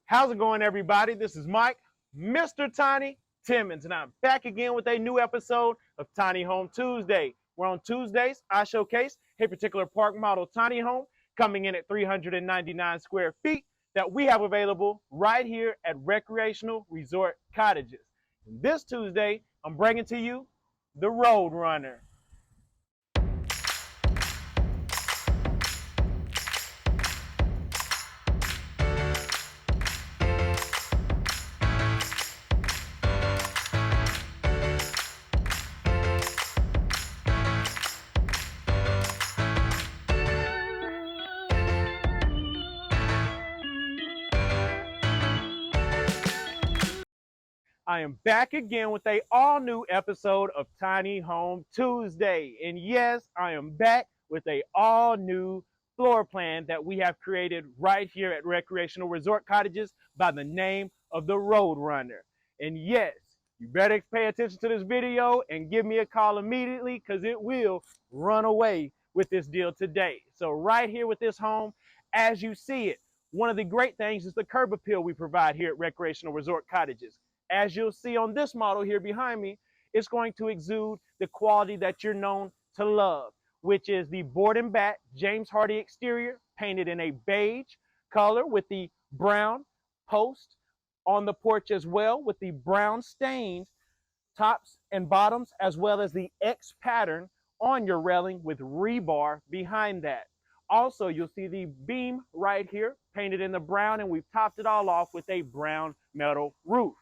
How's it going, everybody? This is Mike, Mr. Tiny Timmons, and I'm back again with a new episode of Tiny Home Tuesday. Where on Tuesdays, I showcase a particular park model tiny home coming in at 399 square feet that we have available right here at Recreational Resort Cottages. And this Tuesday, I'm bringing to you the Roadrunner. I am back again with a all-new episode of Tiny Home Tuesday. And yes, I am back with a all-new floor plan that we have created right here at Recreational Resort Cottages by the name of the Roadrunner. And yes, you better pay attention to this video and give me a call immediately because it will run away with this deal today. So right here with this home, as you see it, one of the great things is the curb appeal we provide here at Recreational Resort Cottages. As you'll see on this model here behind me, it's going to exude the quality that you're known to love, which is the board and bat James Hardie exterior painted in a beige color with the brown post on the porch as well, with the brown stained tops and bottoms, as well as the X pattern on your railing with rebar behind that. Also, you'll see the beam right here painted in the brown, and we've topped it all off with a brown metal roof.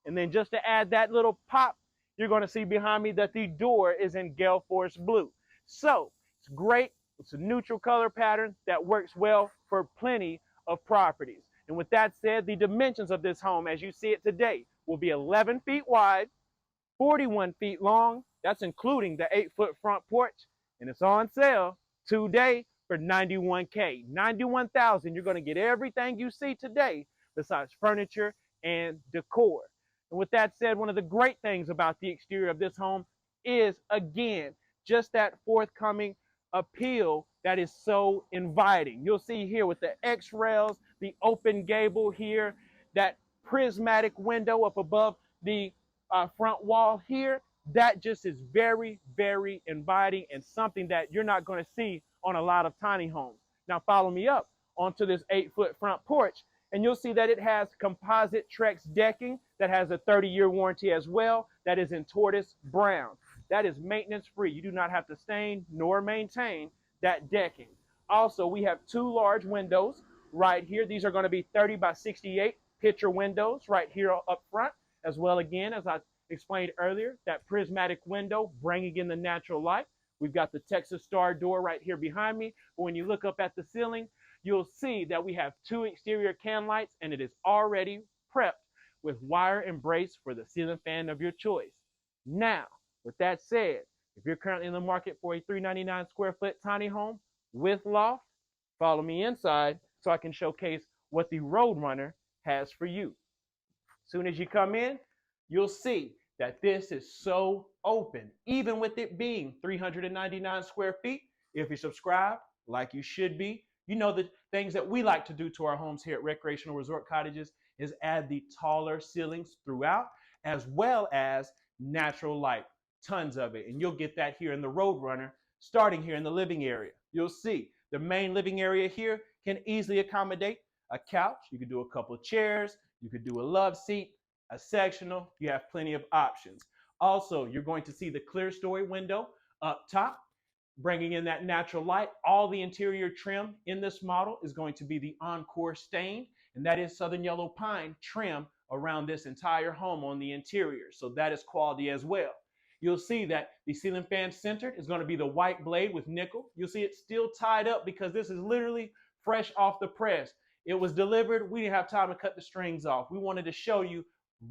And then just to add that little pop, you're going to see behind me that the door is in gale force blue. So it's great. It's a neutral color pattern that works well for plenty of properties. And with that said, the dimensions of this home, as you see it today, will be 11 feet wide, 41 feet long. That's including the 8-foot front porch. And it's on sale today for $91K. $91,000. You're going to get everything you see today besides furniture and decor. And with that said, one of the great things about the exterior of this home is, again, just that forthcoming appeal that is so inviting. You'll see here with the X rails, the open gable here, that prismatic window up above the front wall here. That just is very, very inviting and something that you're not going to see on a lot of tiny homes. Now follow me up onto this 8-foot front porch, and you'll see that it has composite Trex decking that has a 30-year warranty as well. That is in tortoise brown. That is maintenance free. You do not have to stain nor maintain that decking. Also, we have 2 large windows right here. These are going to be 30 by 68 picture windows right here up front, as well, again, as I explained earlier, that prismatic window bringing in the natural light. We've got the Texas Star door right here behind me. But when you look up at the ceiling, you'll see that we have 2 exterior can lights, and it is already prepped with wire and brace for the ceiling fan of your choice. Now, with that said, if you're currently in the market for a 399 square foot tiny home with loft, follow me inside so I can showcase what the Roadrunner has for you. As soon as you come in, you'll see that this is so open, even with it being 399 square feet. If you subscribe, like you should be, you know the things that we like to do to our homes here at Recreational Resort Cottages is add the taller ceilings throughout, as well as natural light, tons of it. And you'll get that here in the Roadrunner, starting here in the living area. You'll see the main living area here can easily accommodate a couch. You could do a couple of chairs. You could do a love seat, a sectional. You have plenty of options. Also, you're going to see the clear story window up top, bringing in that natural light. All the interior trim in this model is going to be the Encore stain, and that is Southern Yellow Pine trim around this entire home on the interior. So that is quality as well. You'll see that the ceiling fan centered is going to be the white blade with nickel. You'll see it's still tied up because this is literally fresh off the press. It was delivered. We didn't have time to cut the strings off. We wanted to show you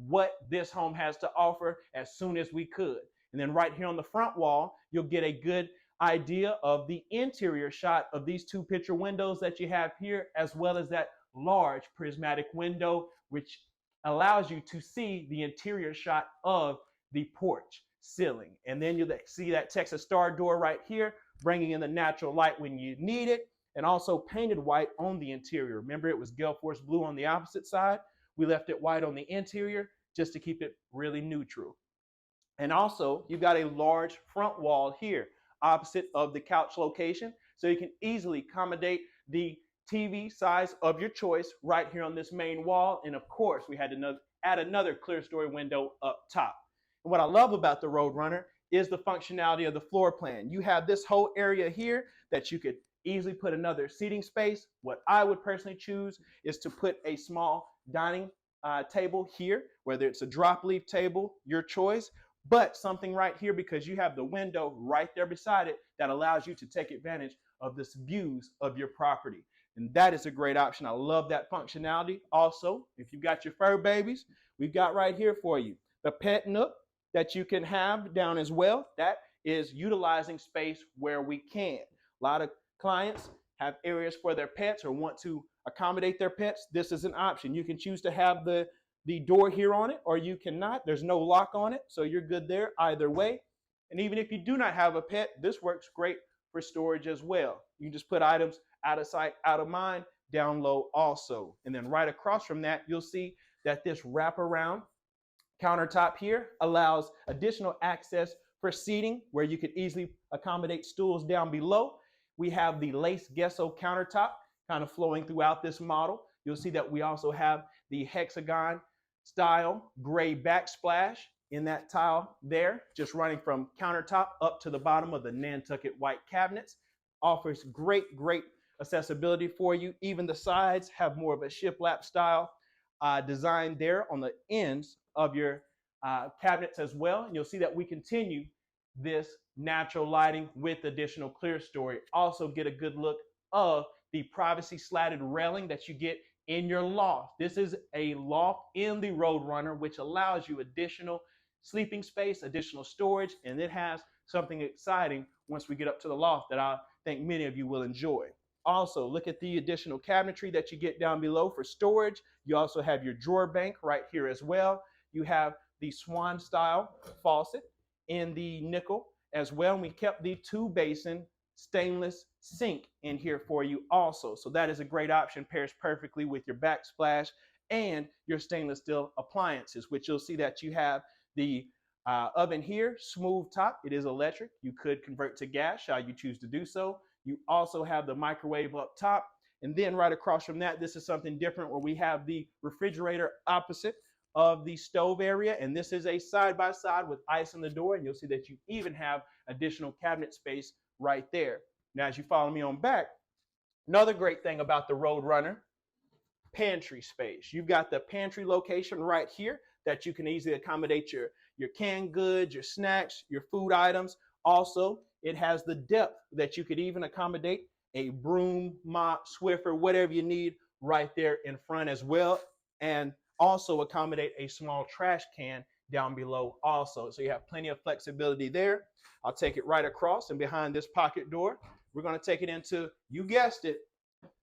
what this home has to offer as soon as we could. And then right here on the front wall, you'll get a good idea of the interior shot of these 2 picture windows that you have here, as well as that large prismatic window, which allows you to see the interior shot of the porch ceiling. And then you'll see that Texas Star door right here, bringing in the natural light when you need it, and also painted white on the interior. Remember, it was Gale Force blue on the opposite side. We left it white on the interior just to keep it really neutral. And also, you've got a large front wall here, opposite of the couch location, so you can easily accommodate the TV size of your choice right here on this main wall. And of course, we had to add another clear story window up top. And what I love about the Roadrunner is the functionality of the floor plan. You have this whole area here that you could easily put another seating space. What I would personally choose is to put a small dining table here, whether it's a drop leaf table, your choice, but something right here because you have the window right there beside it that allows you to take advantage of the views of your property. And that is a great option. I love that functionality. Also, if you've got your fur babies, we've got right here for you the pet nook that you can have down as well. That is utilizing space where we can. A lot of clients have areas for their pets or want to accommodate their pets. This is an option. You can choose to have the door here on it, or you cannot. There's no lock on it, so you're good there either way. And even if you do not have a pet, this works great for storage as well. You can just put items out of sight, out of mind, down low also. And then right across from that, you'll see that this wraparound countertop here allows additional access for seating where you could easily accommodate stools down below. We have the lace gesso countertop kind of flowing throughout this model. You'll see that we also have the hexagon style gray backsplash in that tile there, just running from countertop up to the bottom of the Nantucket white cabinets. Offers great accessibility for you. Even the sides have more of a shiplap style design there on the ends of your cabinets as well. And you'll see that we continue this natural lighting with additional clear story. Also get a good look of the privacy slatted railing that you get in your loft. This is a loft in the Roadrunner, which allows you additional sleeping space, additional storage, and it has something exciting once we get up to the loft that I think many of you will enjoy. Also, look at the additional cabinetry that you get down below for storage. You also have your drawer bank right here as well. You have the swan style faucet in the nickel as well. And we kept the 2-basin stainless sink in here for you also. So that is a great option, pairs perfectly with your backsplash and your stainless steel appliances, which you'll see that you have the oven here, smooth top. It is electric. You could convert to gas, shall you choose to do so. You also have the microwave up top. And then right across from that, this is something different where we have the refrigerator opposite of the stove area. And this is a side-by-side with ice in the door. And you'll see that you even have additional cabinet space right there. Now, as you follow me on back, another great thing about the Roadrunner, pantry space. You've got the pantry location right here that you can easily accommodate your canned goods, your snacks, your food items. Also, it has the depth that you could even accommodate a broom, mop, Swiffer, whatever you need right there in front as well. And also accommodate a small trash can down below also. So you have plenty of flexibility there. I'll take it right across, and behind this pocket door, we're going to take it into, you guessed it,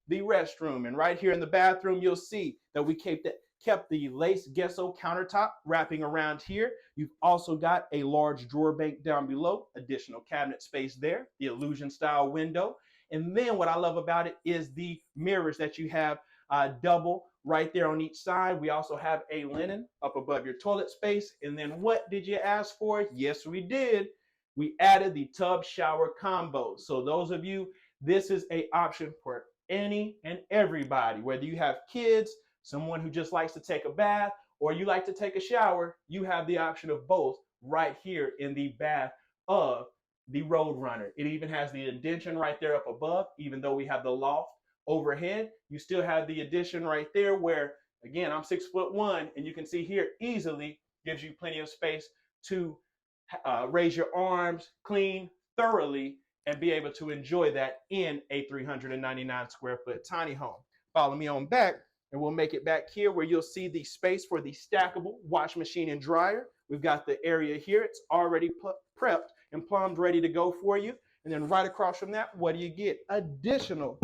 the restroom. And right here in the bathroom, you'll see that we kept the lace gesso countertop wrapping around here. You've also got a large drawer bank down below, additional cabinet space there, the illusion style window. And then what I love about it is the mirrors that you have double right there on each side. We also have a linen up above your toilet space. And then what did you ask for? Yes, we did. We added the tub shower combo. So those of you, this is an option for any and everybody, whether you have kids, someone who just likes to take a bath, or you like to take a shower, you have the option of both right here in the bath of the Roadrunner. It even has the indentation right there up above. Even though we have the loft overhead, you still have the addition right there where, again, I'm 6'1", and you can see here easily gives you plenty of space to raise your arms, clean thoroughly, and be able to enjoy that in a 399 square foot tiny home. Follow me on back, and we'll make it back here where you'll see the space for the stackable wash machine and dryer. We've got the area here. It's already prepped and plumbed, ready to go for you. And then right across from that, what do you get? Additional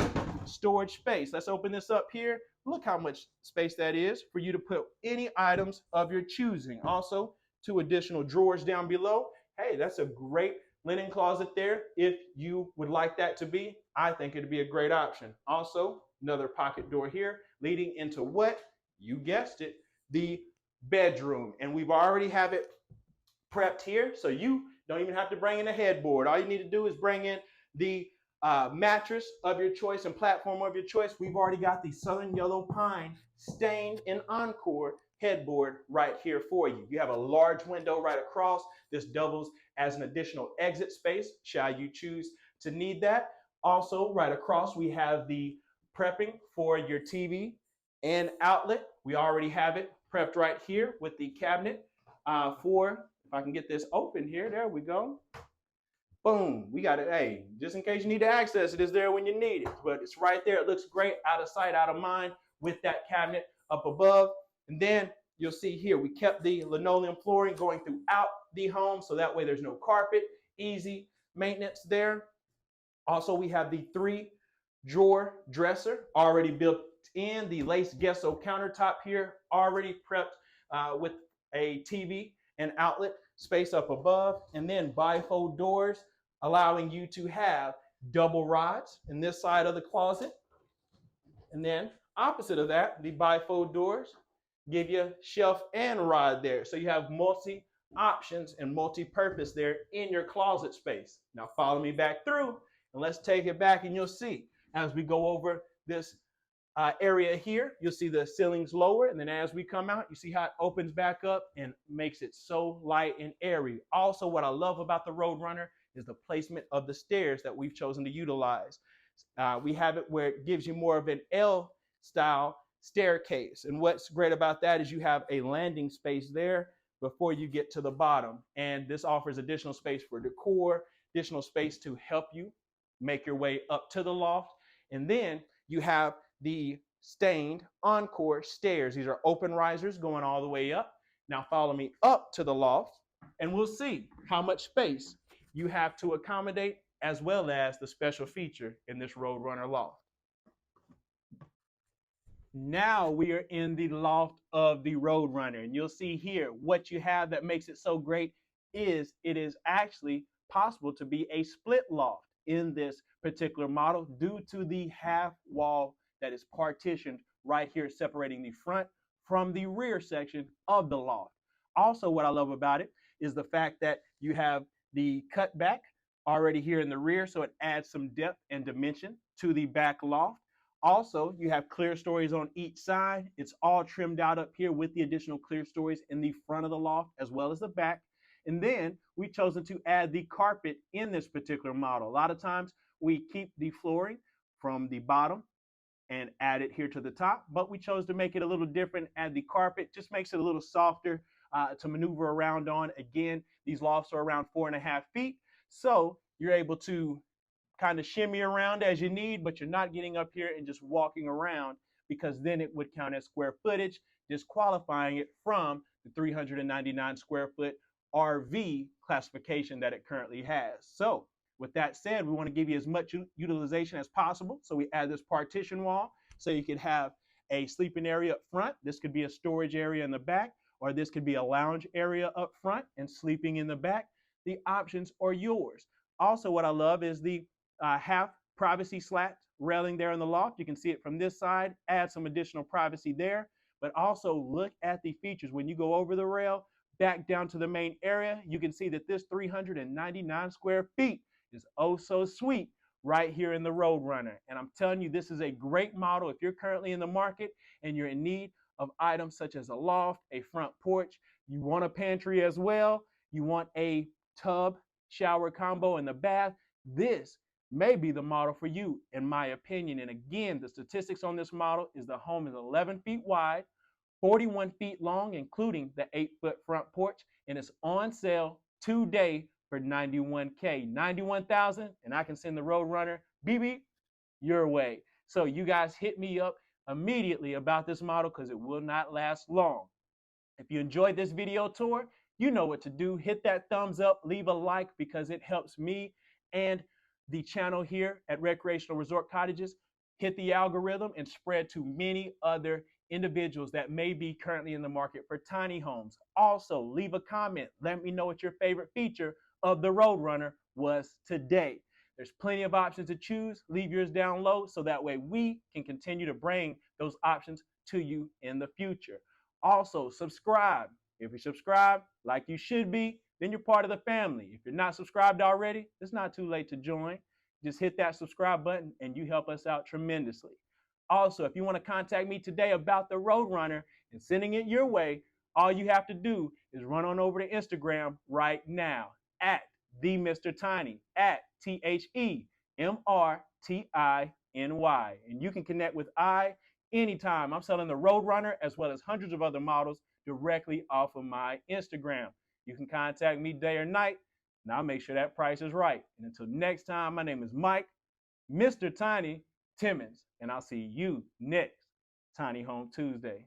storage space. Let's open this up here. Look how much space that is for you to put any items of your choosing. Also, 2 additional drawers down below. Hey, that's a great linen closet there if you would like that to be. I think it'd be a great option. Also, another pocket door here leading into what? You guessed it, the bedroom. And we've already have it prepped here, so you don't even have to bring in a headboard. All you need to do is bring in the mattress of your choice and platform of your choice. We've already got the Southern Yellow Pine stained in Encore headboard right here for you. You have a large window right across. This doubles as an additional exit space, shall you choose to need that. Also, right across, we have the prepping for your TV and outlet. We already have it prepped right here with the cabinet for, if I can get this open here, there we go. Boom, we got it. Hey, just in case you need to access it, it's there when you need it. But it's right there. It looks great, out of sight, out of mind, with that cabinet up above. And then you'll see here, we kept the linoleum flooring going throughout the home, so that way there's no carpet, easy maintenance there. Also, we have the 3-drawer dresser already built in, the lace gesso countertop here, already prepped with a TV and outlet space up above, and then bifold doors, allowing you to have double rods in this side of the closet. And then opposite of that, the bifold doors give you shelf and rod there. So you have multi options and multi-purpose there in your closet space. Now follow me back through and let's take it back, and you'll see as we go over this area here, you'll see the ceilings lower, and then as we come out, you see how it opens back up and makes it so light and airy. Also, what I love about the Roadrunner is the placement of the stairs that we've chosen to utilize. We have it where it gives you more of an L-style staircase, and what's great about that is you have a landing space there before you get to the bottom, and this offers additional space for decor, additional space to help you make your way up to the loft. And then you have the stained Encore stairs. These are open risers going all the way up. Now follow me up to the loft, and we'll see how much space you have to accommodate, as well as the special feature in this Roadrunner loft. Now we are in the loft of the Roadrunner, and you'll see here what you have that makes it so great is it is actually possible to be a split loft in this particular model due to the half wall that is partitioned right here, separating the front from the rear section of the loft. Also, what I love about it is the fact that you have the cutback already here in the rear, so it adds some depth and dimension to the back loft. Also, you have clear stories on each side. It's all trimmed out up here with the additional clear stories in the front of the loft as well as the back. And then we've chosen to add the carpet in this particular model. A lot of times we keep the flooring from the bottom and add it here to the top, but we chose to make it a little different. Add the carpet, just makes it a little softer to maneuver around on. Again, these lofts are around 4.5 feet, so you're able to kind of shimmy around as you need, but you're not getting up here and just walking around, because then it would count as square footage, disqualifying it from the 399 square foot RV classification that it currently has. So with that said, we want to give you as much utilization as possible. So we add this partition wall so you could have a sleeping area up front. This could be a storage area in the back, or this could be a lounge area up front and sleeping in the back. The options are yours. Also, what I love is the half privacy slat railing there in the loft. You can see it from this side, add some additional privacy there, but also look at the features. When you go over the rail, back down to the main area, you can see that this 399 square feet is oh so sweet right here in the Roadrunner. And I'm telling you, this is a great model. If you're currently in the market and you're in need of items such as a loft, a front porch, you want a pantry as well, you want a tub shower combo in the bath, this may be the model for you, in my opinion. And again, the statistics on this model is the home is 11 feet wide, 41 feet long, including the 8-foot front porch, and it's on sale today for $91K, $91,000, and I can send the Roadrunner BB your way. So you guys hit me up immediately about this model, because it will not last long. If you enjoyed this video tour, you know what to do. Hit that thumbs up, leave a like, because it helps me and the channel here at Recreational Resort Cottages hit the algorithm and spread to many other individuals that may be currently in the market for tiny homes. Also, leave a comment. Let me know what your favorite feature of the Roadrunner was today. There's plenty of options to choose. Leave yours down low so that way we can continue to bring those options to you in the future. Also, subscribe. If you subscribe like you should be, then you're part of the family. If you're not subscribed already, it's not too late to join. Just hit that subscribe button and you help us out tremendously. Also, if you want to contact me today about the Roadrunner and sending it your way, all you have to do is run on over to Instagram right now at the Mr. Tiny, at TheMrTiny. And you can connect with I anytime. I'm selling the Roadrunner as well as hundreds of other models directly off of my Instagram. You can contact me day or night, and I'll make sure that price is right. And until next time, my name is Mike, Mr. Tiny Timmons, and I'll see you next Tiny Home Tuesday.